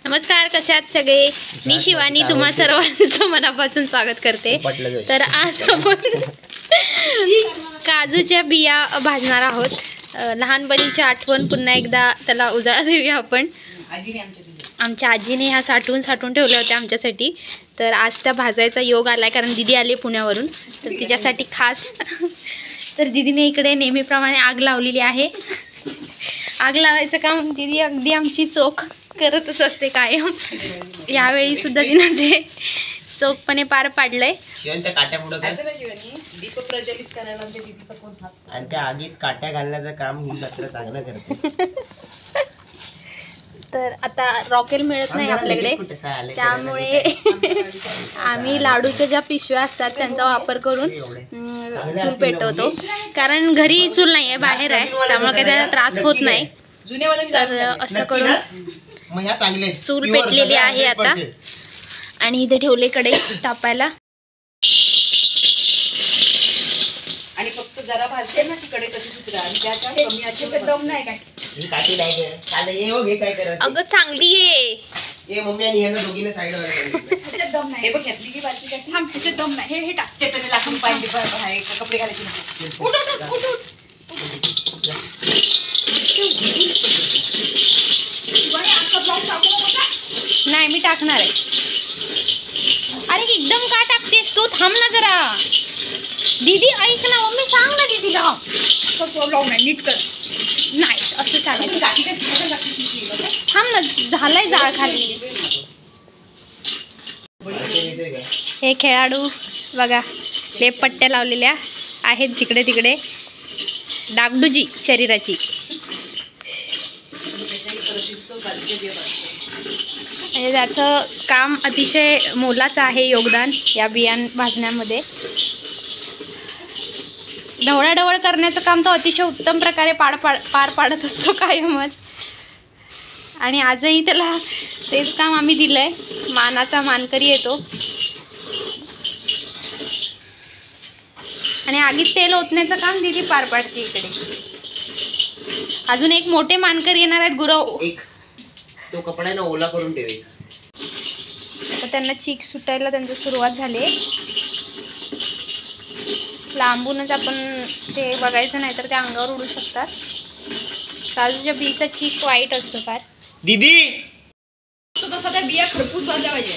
नमस्कार, कसे आहात सगळे? मी शिवानी तुम्हा सर्वांचं मनापासून स्वागत करते. तर आज आपण काजूच्या बिया भाजणार आहोत. लहानपणीची आठवण पुन्हा एकदा त्याला उजाळा देऊया आपण. आमच्या आजीने ह्या साठवून ठेवल्या होत्या आमच्यासाठी. तर आज त्या भाजायचा योग आलाय कारण दीदी आली पुण्यावरून, तर तिच्यासाठी खास. तर दीदीने इकडे नेहमीप्रमाणे आग लावलेली आहे. आग लावायचं काम दीदी अगदी आमची चोख करतच असते कायम. यावेळी सुद्धा तिने ते चोखपणे पार पाडलंय. दीप प्रज्वलित करायला आणि त्या आगीत काट्या घालण्याचं काम ही मात्र चांगलं करते. तर आता रॉकेल मिळत नाही आपल्याकडे, त्यामुळे आम्ही लाडूच्या ज्या पिशव्या असतात त्यांचा वापर करून चूल पेटवतो. कारण घरी चूल नाही आहे, बाहेर आहे, त्यामुळे काही त्याचा त्रास होत नाही. तर असं करून चूल पेटलेली आहे आता. आणि इथे ठेवले कढई तापायला. आणि फक्त जरा भाजते ना ती कढई कशी सुटला आणि त्याच्या कमी आचेवर दम नाही काय. ही काठी नाही गं. चाल ये हो, घे काय करत. अगं चांगली आहे. ये मम्मी आणि ह्यांना दोघीने साइडवर त्याच्यात दम नाही. हे बघ घेतली की बाटली काय. थांब, त्याच्यात दम नाही. हे टाक. चेतने लाखून पाहिजे बाहेर कपडे घालायचे नाही. उठ उठ उठ. नाही, मी टाकणार आहे. अरे एकदम का टाकतेस तू? थांब ना जरा. दीदी ऐक ना, मम्मी सांग ना दीदीला. असं लावून नाही, नीट कर. नाही असं सांगायचं. थांब ना, झालंय जाळ खाली. हे खेळाडू बघा, लेप पट्ट्या लावलेल्या आहेत जिकडे तिकडे. डागडुजी शरीराची. म्हणजे त्याचं काम अतिशय मोलाचं आहे, योगदान या बियाण भाजण्यामध्ये. ढवळाढवळ करण्याचं काम तो अतिशय उत्तम प्रकारे पार पाडत असतो कायमच. आणि आजही त्याला तेच काम आम्ही दिलंय. मानाचा मानकरी येतो. आणि आगीत तेल ओतण्याचं काम दीदी पार पाडते इकडे. अजून एक मोठे मानकरी येणार आहेत, गुरव. तो कपडा ना ओला करून ठेवे. आता त्यांना चीक सुटायला त्यांची सुरुवात झाली. लांबूनच आपण ते बघायचं नाही तर ते अंगावर उडू शकतात. काजूच्या बीचा चीक वाईट असतो फार. दीदी तो तसा त्या बिया खरपूस भाजल्या पाहिजे.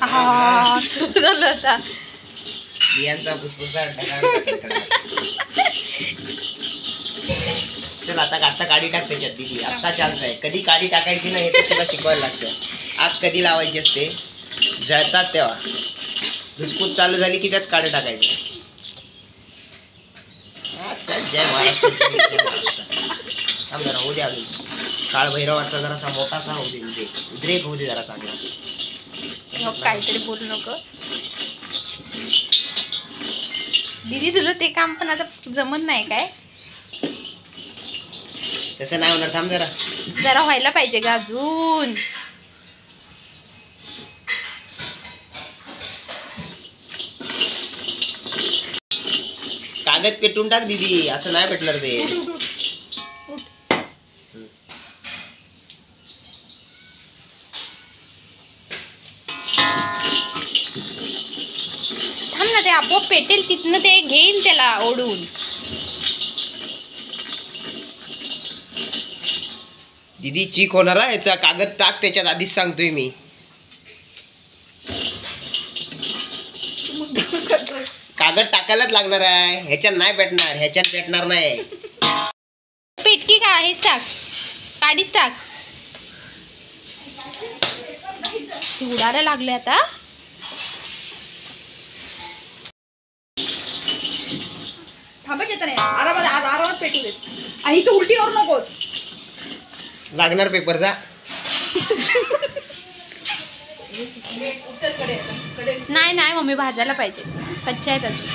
हा, सुरू झालं आता. बियांचा फुसफुसा. चल आता काडी टाक त्याच्यात दीदी. आता चान्स आहे. कधी काडी टाकायची नाही हे तर तुला शिकवायला लागतं. आग कधी लावायची असते? जळतात तेव्हा. धुसपूस चालू झाली की त्यात काडी टाकायची. जय महाराष्ट्र. थांब जरा, होऊ दे अजून. काळ भैरवाचा जरासा मोठासा होऊ दे. उद्रेक होऊ दे जरा चांगला. काहीतरी बोलू नको दीदी. तुला ते काम पण आता जमत नाही काय? तसं नाही होणार. थांब जरा व्हायला पाहिजे का अजून? कागद पेटून टाक दीदी. असं नाही भेटणार ते. थांब ना, ते आपोआप पेटेल. तिथनं ते घेईल त्याला ओढून. दीदी चीक होणार आहे याचा. कागद टाक त्याच्यात, आधीच सांगतोय मी. कागद टाकायलाच लागणार आहे. ह्याच्यात नाही पेटणार. ह्याच्यात पेटणार नाही. पेटकी का हेच टाक, काडीच टाक. उडायला लागले आता. थांबायचे तर नाही. आरामात पेटू देत. आणि तू उलटी करू नकोस. लागणार पेपरचा. नाही नाही मम्मी, भाजायला पाहिजे. कच्च्या आहेत अजून.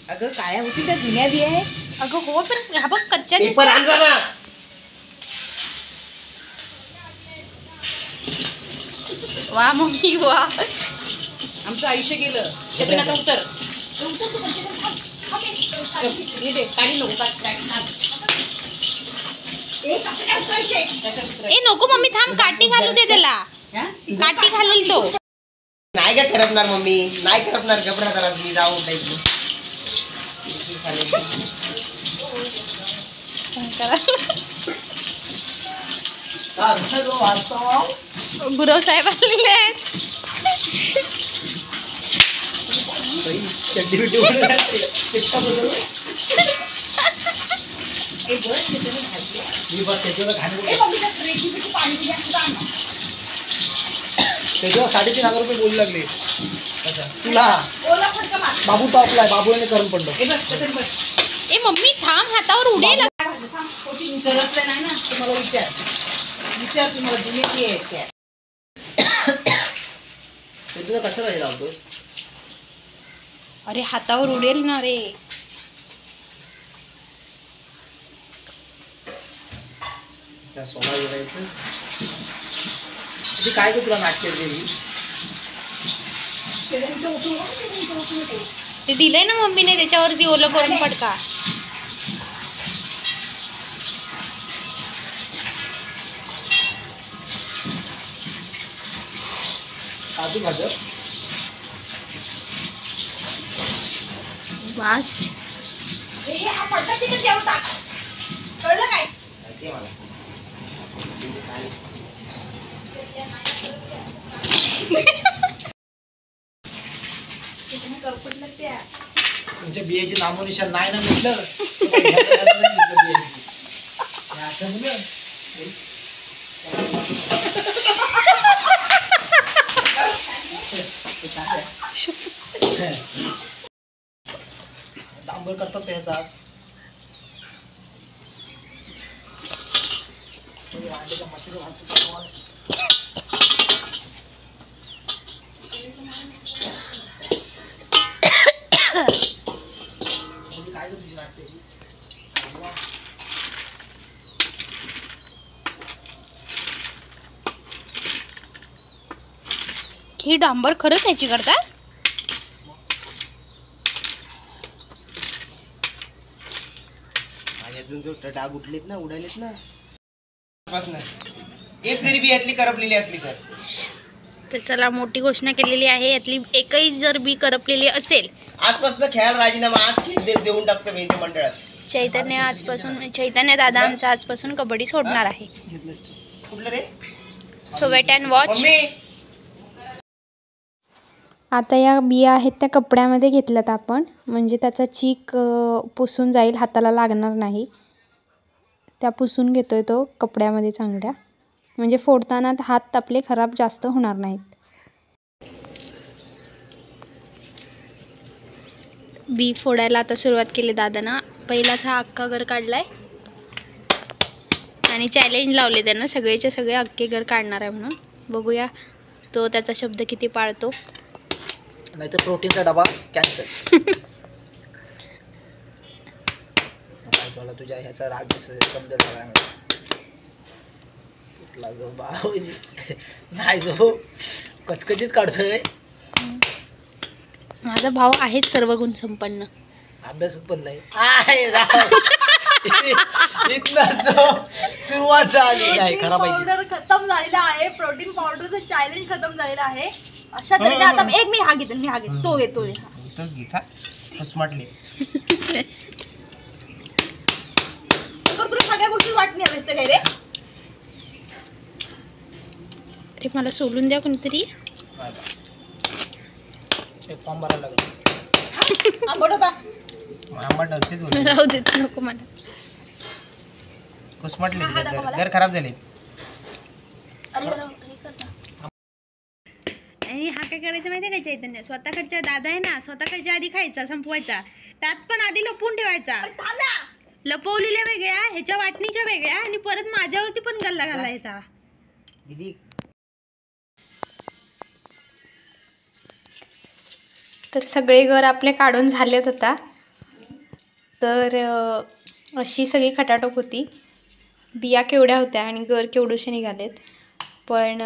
अगं काळ्या होती त्या जुन्या बिया आहे. अगं हो, पण हा बघ कच्च्या पेपर आण जा ना. वा मम्मी वा. आमचं आयुष्य गेलं. चेतन आता उतर. काढी नको. ए नको मम्मी, थांब. काठी घालू दे त्याला. काठी घालेल तो. नाही का करपणार मम्मी, नाही करपणार. घबरा जरा, मी जाऊ टाईप. गुरव साहेब आलेले आहेत. त्याच्यावर 3,500 रुपये बोलू लागले. तुला बाबू टॉपलाय, बाबूने करून पडलो. ए मम्मी थांब, हातावर उडेल. करपलं नाही ना. तुम्हाला विचार तुम्हाला जुनी आहे. तुला कशाला हे लावतोस? अरे हातावर उडेल ना रे. त्या सोना गेलायचं काय ग तुला नाट्य दिली? ते दिलंय ना मम्मीने, त्याच्यावरती ओलं करून पडका. काजू भाजर वास. कळलं काय? तुमच्या बियाची नामोनिशान नाही ना म्हटलं. डांबर करतात त्याचा. ही डांबर खरंच याची करतात. अजून जो डाग उठलेत ना, उडालेत ना. एक जरी बी यातली करपलेली असली तर चला, मोठी घोषणा केलेली आहे. यातली एकही जर बी करपलेली असेल, आजपासून खेळायला राजीनामा. आज देऊन टाकतो वेंच्या मंडळात. चैतन्य दादा आमचा आजपासून कबड्डी सोडणार आहे. कुठलं रे? So wait and watch. Mummy आता या बिया आहेत त्या कपड्यामध्ये घेतल्यात आपण, म्हणजे त्याचा चीक पुसून जाईल, हाताला लागणार नाही. त्या पुसून घेतोय तो कपड्यामध्ये चांगल्या, म्हणजे फोडताना हात आपले खराब जास्त होणार नाहीत. बी फोडायला आता सुरुवात केली दादांना. पहिलाच हा अख्खा घर काढलाय आणि चॅलेंज लावले त्यांना, सगळेचे सगळे अख्खे घर काढणार आहे म्हणून. बघूया तो त्याचा शब्द किती पाळतो. नाही तर प्रोटीनचा डबा कॅन्सल. झाला तुझ्या ह्याचा राज्य शब्द झाला तुटला जो बाबूजी. नाही जो कचकचीत काढतोय. माझा भाऊ आहेच सर्व गुण संपन्न. अभ्यास पण नाही इथनं जो सुरुवात झाली नाही. खराब पावडर खतम झालेला आहे. प्रोटीन पावडरचं चॅलेंज खतम झालेलं आहे. अशा तऱ्हेने आता एक मी हा घेते, तो घेतो. तुला सगळ्या गोष्टी वाटणी हवी असते काय रे? अरे मला सोडून द्या कोणतरी. फॉर्म भरायला लागला. आंबट होता. राहू देत नको मला. कुसमटले, घर खराब झाले. आणि हा काय करायचं माहिती आहे का चैतन्य? स्वतःकडच्या दादा आहे ना, स्वतःकडच्या आधी खायचा, संपवायचा. त्यात पण आधी लपवून ठेवायचा. लपवलेल्या वेगळ्या, ह्याच्या वाटणीच्या वेगळ्या, आणि परत माझ्यावरती पण गल्ला घालायचा. तर सगळे घर आपले काढून झालेत आता. तर अशी सगळी खटाटोप होती. बिया केवढ्या होत्या आणि घर केवढूशे निघालेत. पण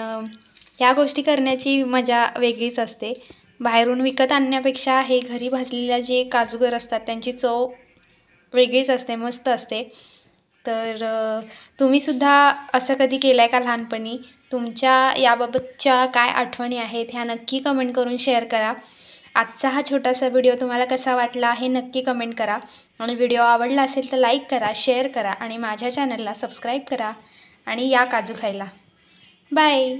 ह्या गोष्टी करण्याची मजा वेगळीच असते. बाहेरून विकत आणण्यापेक्षा हे घरी भाजलेल्या जे काजूगर असतात त्यांची चव वेगळीच असते, मस्त असते. तर तुम्हीसुद्धा असं कधी केलं आहे का लहानपणी? तुमच्या याबाबतच्या काय आठवणी आहेत ह्या नक्की कमेंट करून शेअर करा. आजचा हा छोटासा व्हिडिओ तुम्हाला कसा वाटला हे नक्की कमेंट करा. आणि व्हिडिओ आवडला असेल तर लाईक करा, शेअर करा आणि माझ्या चॅनलला सबस्क्राईब करा आणि या काजू खायला. बाय.